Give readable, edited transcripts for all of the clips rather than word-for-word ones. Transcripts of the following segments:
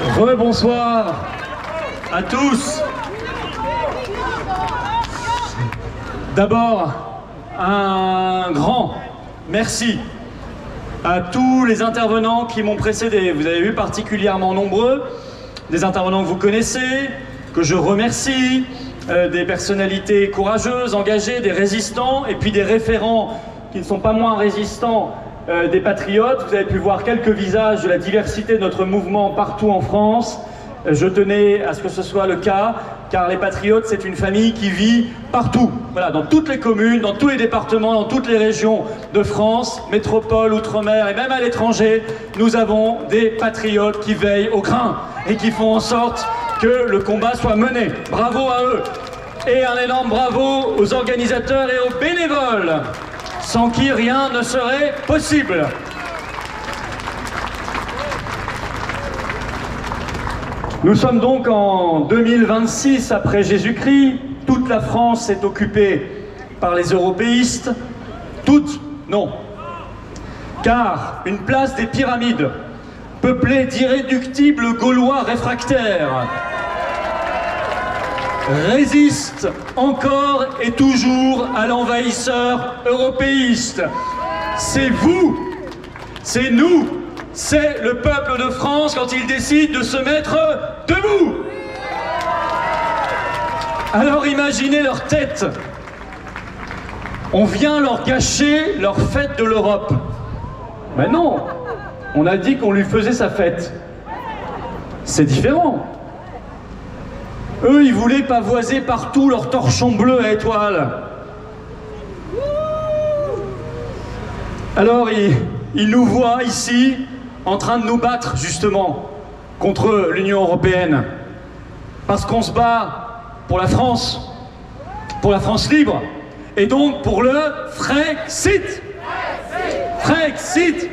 Rebonsoir à tous. D'abord, un grand merci à tous les intervenants qui m'ont précédé. Vous avez vu, particulièrement nombreux, des intervenants que vous connaissez, que je remercie, des personnalités courageuses, engagées, des résistants, et puis des référents qui ne sont pas moins résistants, des patriotes. Vous avez pu voir quelques visages de la diversité de notre mouvement partout en France. Je tenais à ce que ce soit le cas, car les patriotes, c'est une famille qui vit partout. Voilà, dans toutes les communes, dans tous les départements, dans toutes les régions de France, métropole, outre-mer et même à l'étranger, nous avons des patriotes qui veillent au grain et qui font en sorte que le combat soit mené. Bravo à eux. Et un énorme bravo aux organisateurs et aux bénévoles, sans qui rien ne serait possible. Nous sommes donc en 2026 après Jésus-Christ. Toute la France est occupée par les européistes. Toute, non. Car une place des pyramides, peuplée d'irréductibles Gaulois réfractaires, résiste encore et toujours à l'envahisseur européiste. C'est vous, c'est nous, c'est le peuple de France quand il décide de se mettre debout. Alors imaginez leur tête. On vient leur gâcher leur fête de l'Europe. Mais non, on a dit qu'on lui faisait sa fête. C'est différent. Eux, ils voulaient pavoiser partout leurs torchons bleus à étoiles. Alors, ils nous voient ici en train de nous battre, justement, contre l'Union européenne. Parce qu'on se bat pour la France libre, et donc pour le Frexit. Frexit.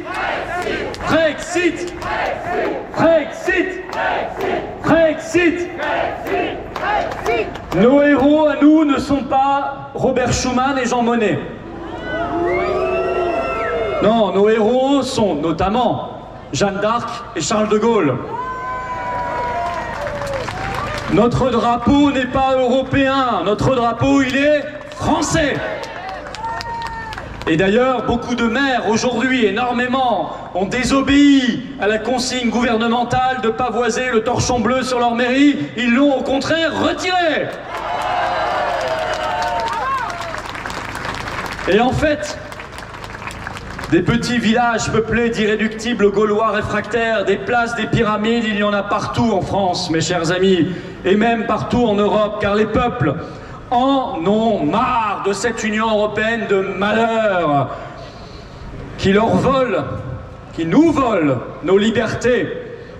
Frexit. Frexit. Frexit. Nos héros à nous ne sont pas Robert Schuman et Jean Monnet. Non, nos héros sont notamment Jeanne d'Arc et Charles de Gaulle. Notre drapeau n'est pas européen, notre drapeau il est français. Et d'ailleurs, beaucoup de maires aujourd'hui, énormément, ont désobéi à la consigne gouvernementale de pavoiser le torchon bleu sur leur mairie. Ils l'ont au contraire retiré. Et en fait, des petits villages peuplés d'irréductibles Gaulois réfractaires, des places, des pyramides, il y en a partout en France, mes chers amis, et même partout en Europe, car les peuples en ont marre de cette Union européenne de malheur qui leur vole, qui nous vole nos libertés,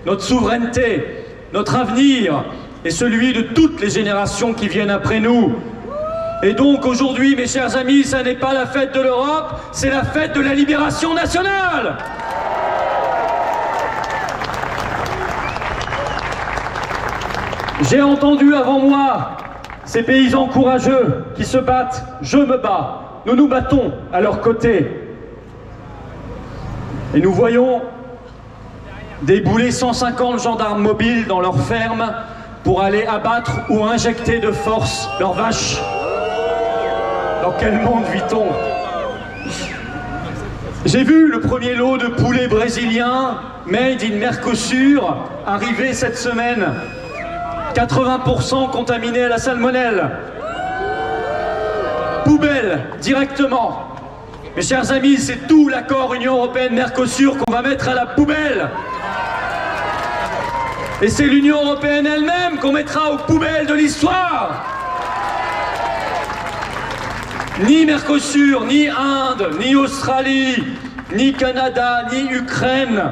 notre souveraineté, notre avenir et celui de toutes les générations qui viennent après nous. Et donc aujourd'hui, mes chers amis, ça n'est pas la fête de l'Europe, c'est la fête de la libération nationale. J'ai entendu avant moi ces paysans courageux qui se battent, je me bats, nous nous battons à leur côté. Et nous voyons débouler 150 gendarmes mobiles dans leurs fermes pour aller abattre ou injecter de force leurs vaches. Dans quel monde vit-on? J'ai vu le premier lot de poulets brésiliens made in Mercosur arriver cette semaine. 80% contaminés à la salmonelle. Poubelle, directement. Mes chers amis, c'est tout l'accord Union Européenne-Mercosur qu'on va mettre à la poubelle. Et c'est l'Union Européenne elle-même qu'on mettra aux poubelles de l'histoire. Ni Mercosur, ni Inde, ni Australie, ni Canada, ni Ukraine,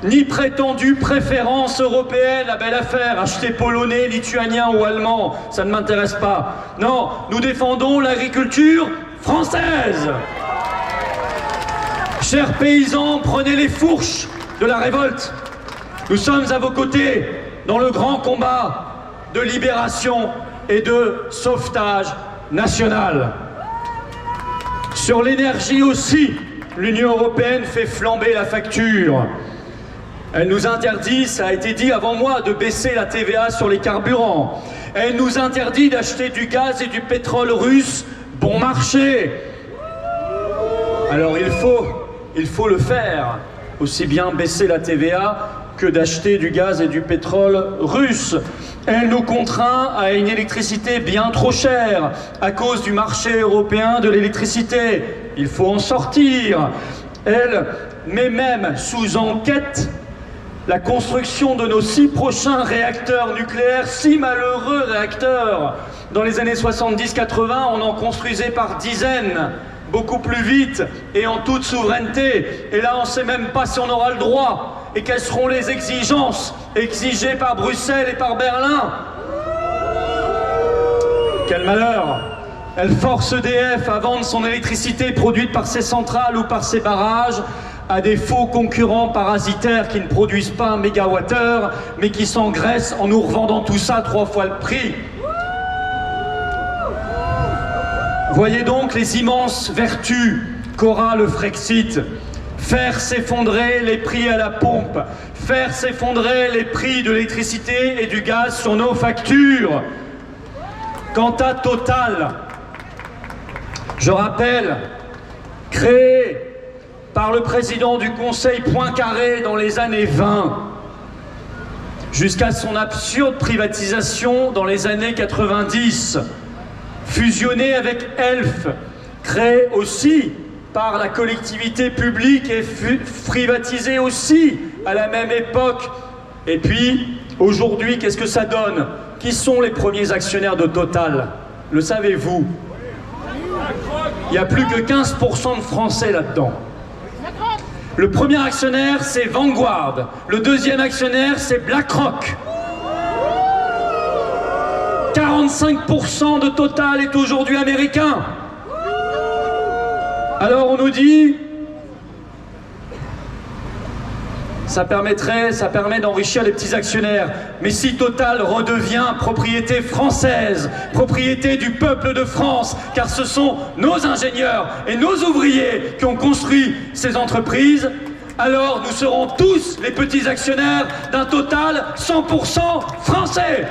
ni prétendue préférence européenne, la belle affaire, acheter polonais, lituanien ou allemand, ça ne m'intéresse pas. Non, nous défendons l'agriculture française. Chers paysans, prenez les fourches de la révolte. Nous sommes à vos côtés dans le grand combat de libération et de sauvetage national. Sur l'énergie aussi, l'Union européenne fait flamber la facture. Elle nous interdit, ça a été dit avant moi, de baisser la TVA sur les carburants. Elle nous interdit d'acheter du gaz et du pétrole russe bon marché. Alors il faut le faire, aussi bien baisser la TVA que d'acheter du gaz et du pétrole russe. Elle nous contraint à une électricité bien trop chère à cause du marché européen de l'électricité. Il faut en sortir. Elle met même sous enquête la construction de nos 6 prochains réacteurs nucléaires, 6 malheureux réacteurs. Dans les années 70-80, on en construisait par dizaines, beaucoup plus vite et en toute souveraineté. Et là, on ne sait même pas si on aura le droit. Et quelles seront les exigences exigées par Bruxelles et par Berlin? Quel malheur! Elle force EDF à vendre son électricité produite par ses centrales ou par ses barrages à des faux concurrents parasitaires qui ne produisent pas un mégawattheure, mais qui s'engraissent en nous revendant tout ça 3 fois le prix. Voyez donc les immenses vertus qu'aura le Frexit. Faire s'effondrer les prix à la pompe, faire s'effondrer les prix de l'électricité et du gaz sur nos factures. Quant à Total, je rappelle, créé par le président du Conseil Poincaré dans les années 20, jusqu'à son absurde privatisation dans les années 90, fusionné avec Elf, créé aussi par la collectivité publique et privatisé aussi à la même époque. Et puis, aujourd'hui, qu'est-ce que ça donne? Qui sont les premiers actionnaires de Total? Le savez-vous? Il n'y a plus que 15% de Français là-dedans. Le premier actionnaire, c'est Vanguard. Le deuxième actionnaire, c'est BlackRock. 45% de Total est aujourd'hui américain. Alors on nous dit, ça permet d'enrichir les petits actionnaires. Mais si Total redevient propriété française, propriété du peuple de France, car ce sont nos ingénieurs et nos ouvriers qui ont construit ces entreprises, alors nous serons tous les petits actionnaires d'un Total 100% français.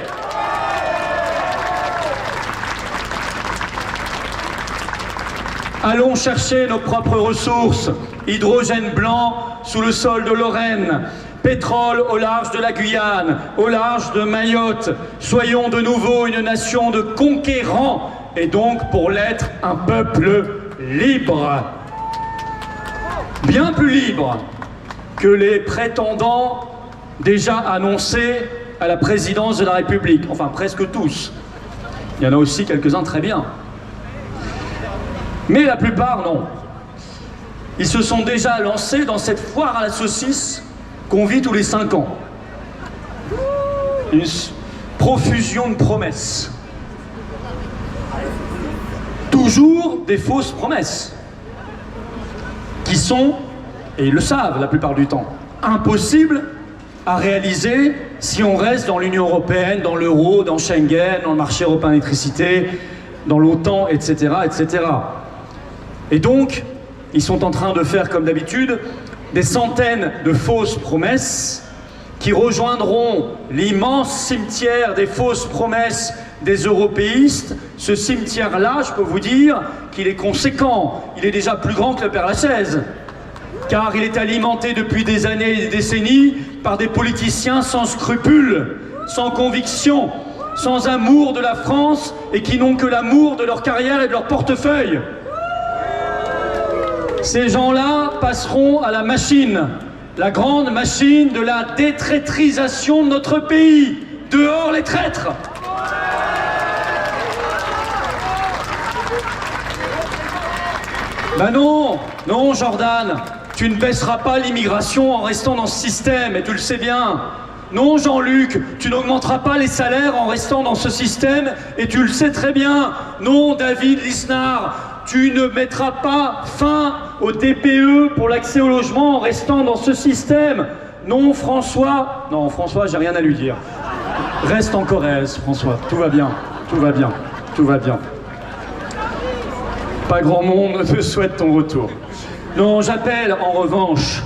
Allons chercher nos propres ressources, hydrogène blanc sous le sol de Lorraine, pétrole au large de la Guyane, au large de Mayotte. Soyons de nouveau une nation de conquérants et donc pour l'être un peuple libre. Bien plus libre que les prétendants déjà annoncés à la présidence de la République, enfin presque tous. Il y en a aussi quelques-uns très bien. Mais la plupart, non. Ils se sont déjà lancés dans cette foire à la saucisse qu'on vit tous les 5 ans. Une profusion de promesses. Toujours des fausses promesses. Qui sont, et ils le savent la plupart du temps, impossibles à réaliser si on reste dans l'Union européenne, dans l'euro, dans Schengen, dans le marché européen d'électricité, dans l'OTAN, etc., etc. Et donc, ils sont en train de faire, comme d'habitude, des centaines de fausses promesses qui rejoindront l'immense cimetière des fausses promesses des européistes. Ce cimetière-là, je peux vous dire qu'il est conséquent. Il est déjà plus grand que le Père-Lachaise, car il est alimenté depuis des années et des décennies par des politiciens sans scrupules, sans conviction, sans amour de la France et qui n'ont que l'amour de leur carrière et de leur portefeuille. Ces gens-là passeront à la machine, la grande machine de la détraîtrisation de notre pays. Dehors les traîtres! Ben non, non Jordan, tu ne baisseras pas l'immigration en restant dans ce système, et tu le sais bien. Non Jean-Luc, tu n'augmenteras pas les salaires en restant dans ce système, et tu le sais très bien. Non David Lisnard, tu ne mettras pas fin au TPE pour l'accès au logement en restant dans ce système. Non François, non François, j'ai rien à lui dire. Reste en Corrèze François, tout va bien, tout va bien, tout va bien. Pas grand monde ne te souhaite ton retour. Non, j'appelle en revanche,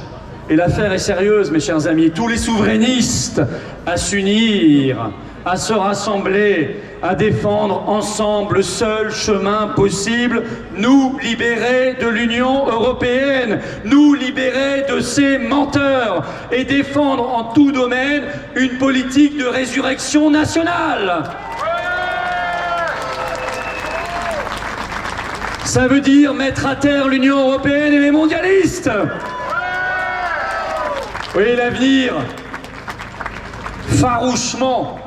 Et l'affaire est sérieuse, mes chers amis. Tous les souverainistes à s'unir, à se rassembler, à défendre ensemble le seul chemin possible, nous libérer de l'Union européenne, nous libérer de ces menteurs et défendre en tout domaine une politique de résurrection nationale. Ça veut dire mettre à terre l'Union européenne et les mondialistes. Oui, l'avenir, farouchement,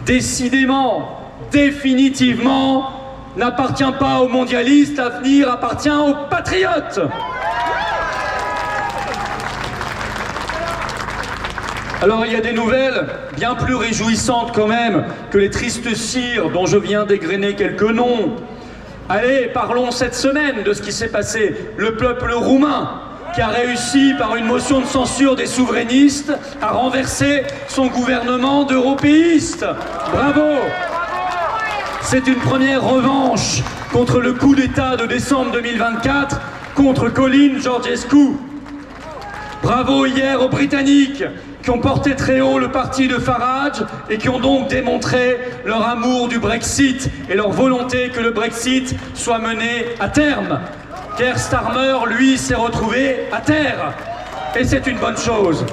décidément, définitivement, n'appartient pas aux mondialistes, l'avenir appartient aux patriotes. Alors il y a des nouvelles bien plus réjouissantes quand même que les tristes cires dont je viens d'égrener quelques noms. Allez, parlons cette semaine de ce qui s'est passé. Le peuple roumain qui a réussi par une motion de censure des souverainistes à renverser son gouvernement d'européistes. Bravo! C'est une première revanche contre le coup d'État de décembre 2024 contre Colin Georgescu. Bravo hier aux Britanniques qui ont porté très haut le parti de Farage et qui ont donc démontré leur amour du Brexit et leur volonté que le Brexit soit mené à terme. Keir Starmer, lui, s'est retrouvé à terre. Et c'est une bonne chose.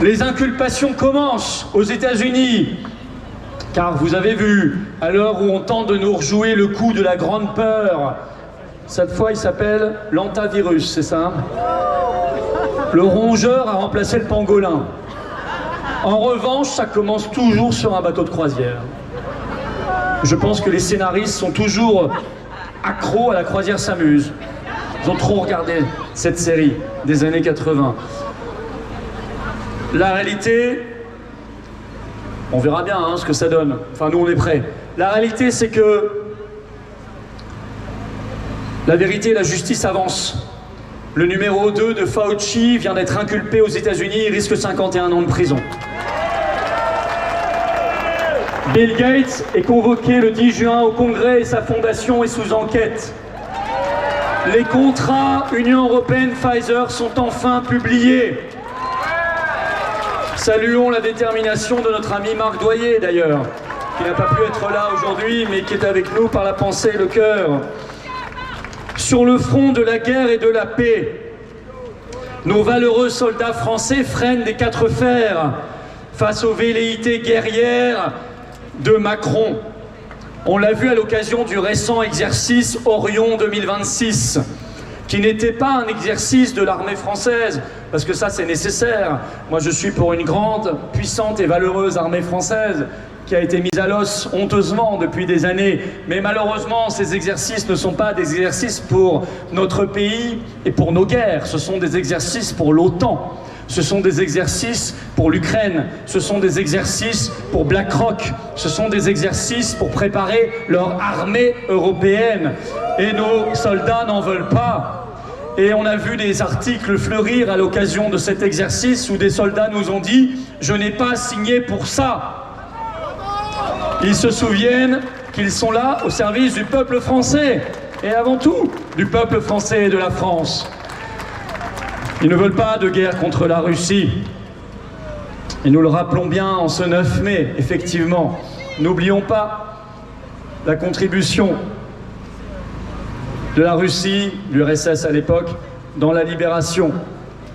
Les inculpations commencent aux États-Unis. Car vous avez vu, à l'heure où on tente de nous rejouer le coup de la grande peur, cette fois il s'appelle l'antavirus, c'est ça? Le rongeur a remplacé le pangolin. En revanche, ça commence toujours sur un bateau de croisière. Je pense que les scénaristes sont toujours accros à la croisière s'amuse. Ils ont trop regardé cette série des années 80. La réalité, on verra bien ce que ça donne. Enfin, nous, on est prêts. La réalité, c'est que la vérité et la justice avancent. Le numéro 2 de Fauci vient d'être inculpé aux États-Unis. Il risque 51 ans de prison. Bill Gates est convoqué le 10 juin au Congrès et sa fondation est sous enquête. Les contrats Union européenne-Pfizer sont enfin publiés. Saluons la détermination de notre ami Marc Doyer d'ailleurs, qui n'a pas pu être là aujourd'hui, mais qui est avec nous par la pensée et le cœur. Sur le front de la guerre et de la paix, nos valeureux soldats français freinent des quatre fers face aux velléités guerrières de Macron. On l'a vu à l'occasion du récent exercice Orion 2026, qui n'était pas un exercice de l'armée française, parce que ça c'est nécessaire. Moi je suis pour une grande, puissante et valeureuse armée française qui a été mise à l'os honteusement depuis des années. Mais malheureusement, ces exercices ne sont pas des exercices pour notre pays et pour nos guerres. Ce sont des exercices pour l'OTAN. Ce sont des exercices pour l'Ukraine. Ce sont des exercices pour BlackRock. Ce sont des exercices pour préparer leur armée européenne. Et nos soldats n'en veulent pas. Et on a vu des articles fleurir à l'occasion de cet exercice où des soldats nous ont dit « Je n'ai pas signé pour ça ». Ils se souviennent qu'ils sont là au service du peuple français, et avant tout, du peuple français et de la France. Ils ne veulent pas de guerre contre la Russie. Et nous le rappelons bien en ce 9 mai, effectivement. N'oublions pas la contribution de la Russie, l'URSS à l'époque, dans la libération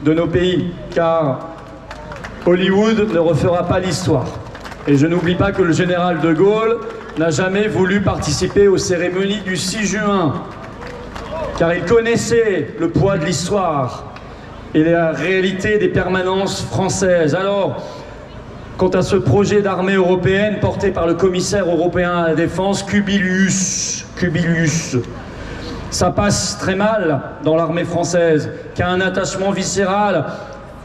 de nos pays, car Hollywood ne refera pas l'histoire. Et je n'oublie pas que le général de Gaulle n'a jamais voulu participer aux cérémonies du 6 juin, car il connaissait le poids de l'histoire et la réalité des permanences françaises. Alors, quant à ce projet d'armée européenne porté par le commissaire européen à la défense, Kubilius, ça passe très mal dans l'armée française, qui a un attachement viscéral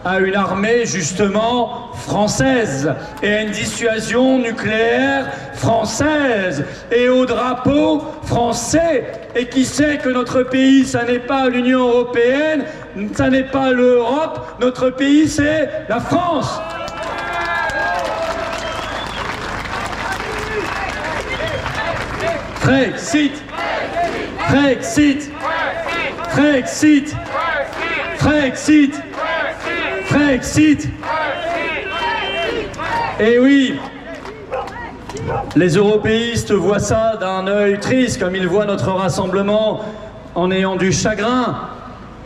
à une armée justement française et à une dissuasion nucléaire française et au drapeau français. Et qui sait que notre pays, ça n'est pas l'Union européenne, ça n'est pas l'Europe, notre pays c'est la France. Frexit, Frexit, Frexit, Frexit. Frexit. Et oui, les européistes voient ça d'un œil triste, comme ils voient notre rassemblement en ayant du chagrin.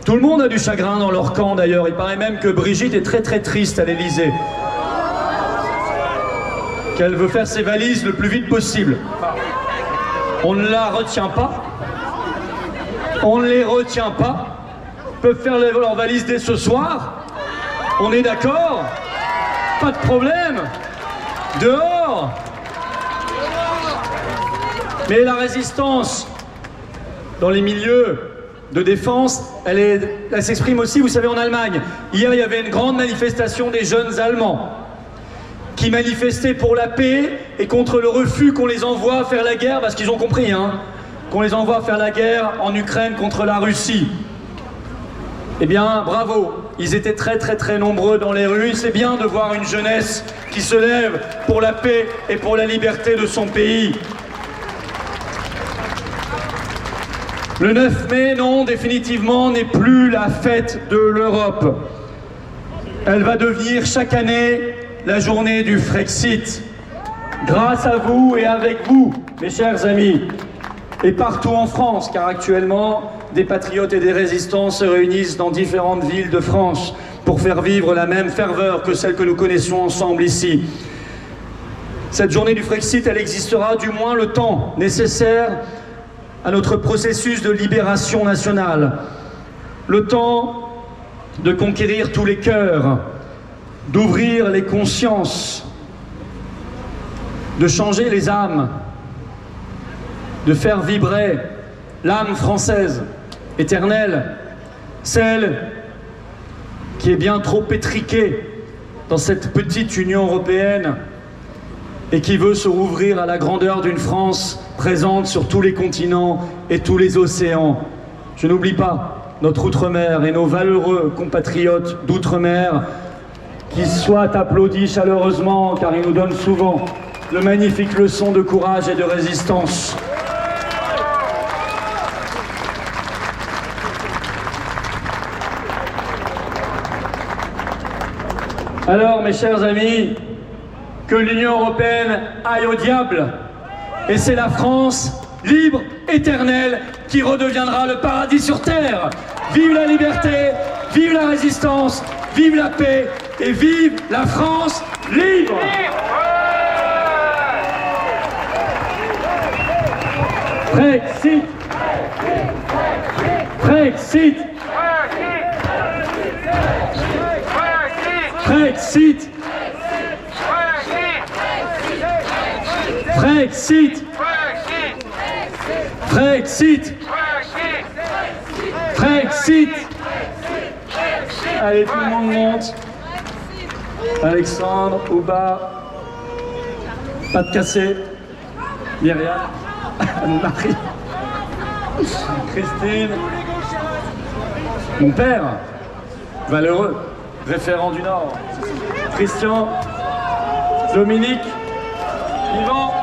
Tout le monde a du chagrin dans leur camp d'ailleurs. Il paraît même que Brigitte est très très triste à l'Élysée. Qu'elle veut faire ses valises le plus vite possible. On ne la retient pas. On ne les retient pas. Ils peuvent faire leurs valises dès ce soir. On est d'accord? Pas de problème. Dehors. Mais la résistance dans les milieux de défense, elle s'exprime aussi, vous savez, en Allemagne. Hier, il y avait une grande manifestation des jeunes Allemands qui manifestaient pour la paix et contre le refus qu'on les envoie faire la guerre, parce qu'ils ont compris, qu'on les envoie faire la guerre en Ukraine contre la Russie. Eh bien, bravo, ils étaient très très très nombreux dans les rues. C'est bien de voir une jeunesse qui se lève pour la paix et pour la liberté de son pays. Le 9 mai, non, définitivement, n'est plus la fête de l'Europe. Elle va devenir chaque année la journée du Frexit. Grâce à vous et avec vous, mes chers amis, et partout en France, car actuellement, des patriotes et des résistants se réunissent dans différentes villes de France pour faire vivre la même ferveur que celle que nous connaissons ensemble ici. Cette journée du Frexit, elle existera du moins le temps nécessaire à notre processus de libération nationale. Le temps de conquérir tous les cœurs, d'ouvrir les consciences, de changer les âmes, de faire vibrer l'âme française, éternelle, celle qui est bien trop étriquée dans cette petite Union européenne et qui veut se rouvrir à la grandeur d'une France présente sur tous les continents et tous les océans. Je n'oublie pas notre Outre-mer et nos valeureux compatriotes d'Outre-mer qui soient applaudis chaleureusement car ils nous donnent souvent de magnifiques leçons de courage et de résistance. Alors, mes chers amis, que l'Union européenne aille au diable. Et c'est la France libre, éternelle, qui redeviendra le paradis sur terre. Vive la liberté, vive la résistance, vive la paix et vive la France libre. Frexit. Frexit. Frexit. Frexit. Frexit. Frexit. Allez, tout le monde monte. Alexandre, Ouba, pas de cassé. Myriam, Anne-Marie, Christine, mon père, valeureux, référent du Nord, Christian, Dominique, Yvan,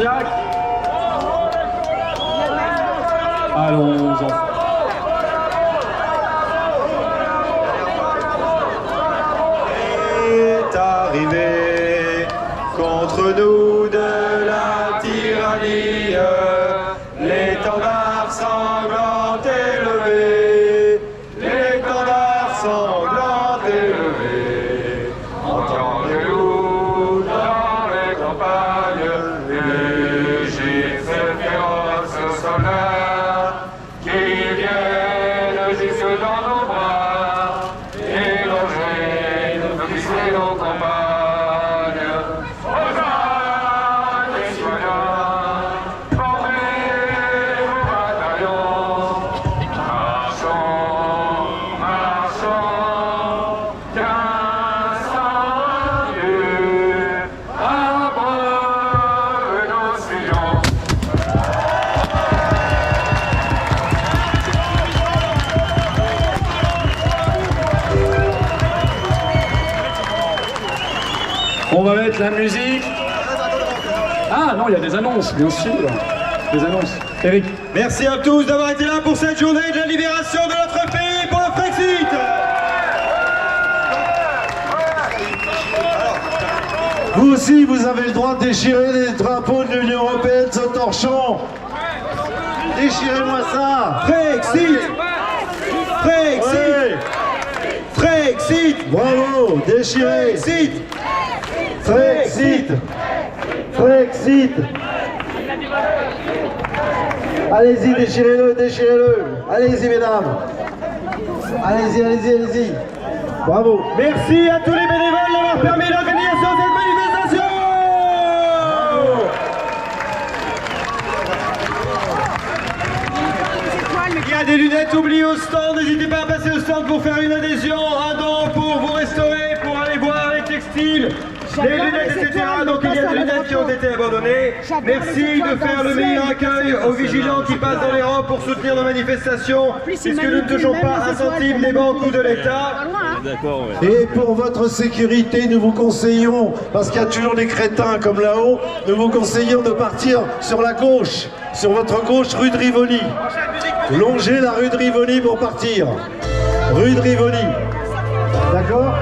Jacques. Allons, enfants. Est arrivé contre nous de la tyrannie, l'étendard sanglant élevé, l'étendard sanglant élevé. Entendez-nous dans les campagnes, rugir ces féroces soldats qui viennent jusque dans nos bras, éloger nos fils et nos compagnes. Aux des citoyens, formez vos bataillons. Marchons, marchons, qu'un sang Dieu abreuve nos sillons. On va mettre la musique. Ah non, il y a des annonces, bien sûr. Des annonces. Eric. Merci à tous d'avoir été là pour cette journée de la libération de notre pays pour le Frexit. Vous aussi, vous avez le droit de déchirer les drapeaux de l'Union Européenne sans torchon. Déchirez-moi ça. Frexit. Frexit. Ouais. Frexit. Bravo, déchirez. Frexit. Frexit. Frexit. Allez-y, déchirez-le, déchirez-le. Allez-y, mesdames. Allez-y, allez-y, allez-y. Bravo. Merci à tous les bénévoles d'avoir permis l'organisation de cette manifestation. Il y a des lunettes oubliées au stand, n'hésitez pas à passer au stand pour faire une adhésion, un don pour vous restaurer, pour aller voir les textiles, les lunettes, etc. Donc il y a des lunettes qui ont été abandonnées. Merci de faire le meilleur accueil aux vigilants qui passent dans les rangs pour soutenir nos manifestations, puisque nous ne touchons pas un centime des banques ou de l'État. Et pour votre sécurité, nous vous conseillons, parce qu'il y a toujours des crétins comme là-haut, nous vous conseillons de partir sur la gauche, sur votre gauche, rue de Rivoli. Longez la rue de Rivoli pour partir. Rue de Rivoli. D'accord ?